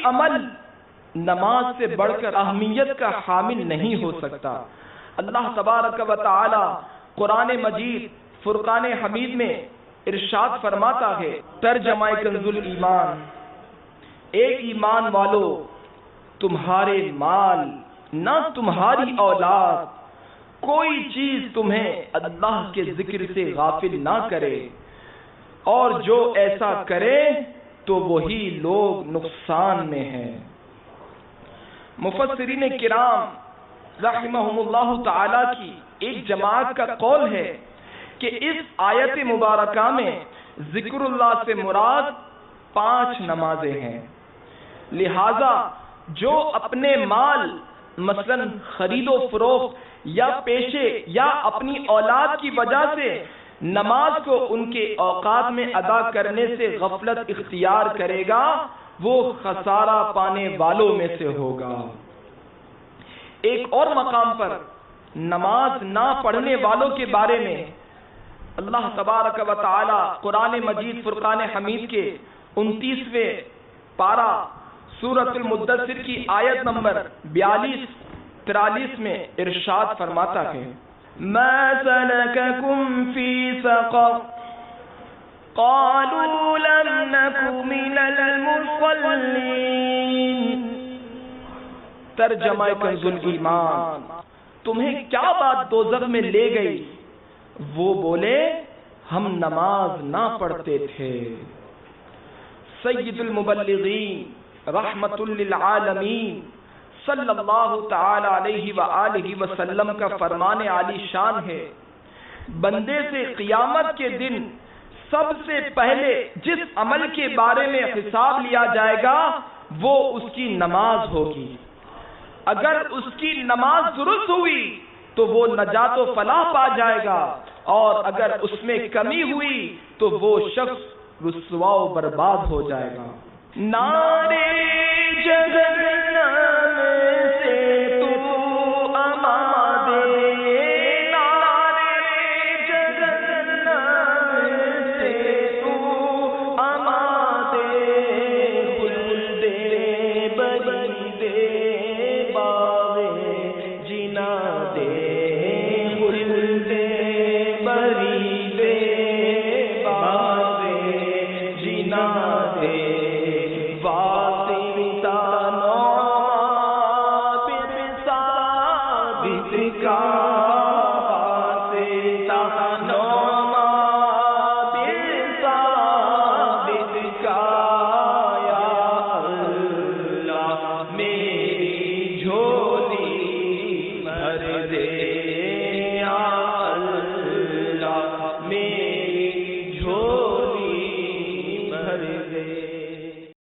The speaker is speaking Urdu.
عمل نماز سے بڑھ کر اہمیت کا حامل نہیں ہو سکتا۔ اللہ تبارک و تعالی قرآن مجید فرقان حمید میں ارشاد فرماتا ہے، ترجمہ کنز الایمان، اے ایمان والو، تمہارے مال نہ تمہاری اولاد کوئی چیز تمہیں اللہ کے ذکر سے غافل نہ کرے، اور جو ایسا کرے تو وہی لوگ نقصان میں ہیں۔ مفسرین کرام رحمہم اللہ تعالی کی ایک جماعت کا قول ہے کہ اس آیت مبارکہ میں ذکر اللہ سے مراد 5 نمازیں ہیں، لہذا جو اپنے مال مثلا خرید و فروخت یا پیشے یا اپنی اولاد کی وجہ سے نماز کو ان کے اوقات میں ادا کرنے سے غفلت اختیار کرے گا، وہ خسارہ پانے والوں میں سے ہوگا۔ ایک اور مقام پر نماز نہ پڑھنے والوں کے بارے میں اللہ تبارک و تعالی قرآن مجید فرقان حمید کے 29ویں پارہ سورۃ المدثر کی آیت نمبر 42-43 میں ارشاد فرماتا ہے، ما سلککم فی سقر قالوا لم نک من المصلین۔ ترجمہ کنز الایمان، تمہیں کیا بات دوزخ میں لے گئی؟ وہ بولے ہم نماز نہ پڑھتے تھے۔ سید المبلغین رحمت للعالمین صلی اللہ تعالی علیہ وآلہ وسلم کا فرمان عالی شان ہے، بندے سے قیامت کے دن سب سے پہلے جس عمل کے بارے میں حساب لیا جائے گا وہ اس کی نماز ہوگی۔ اگر اس کی نماز درست ہوئی تو وہ نجات و فلاح پا جائے گا، اور اگر اس میں کمی ہوئی تو وہ شخص رسوا و برباد ہو جائے گا۔ نعرے جہنم سے تو امان دے، نعرے جہنم سے تو امان دے، بلبل دے بری دے باغے جنا دے، بلبل دے بری دے باغے جنا دے، میری جھولی بھر دے۔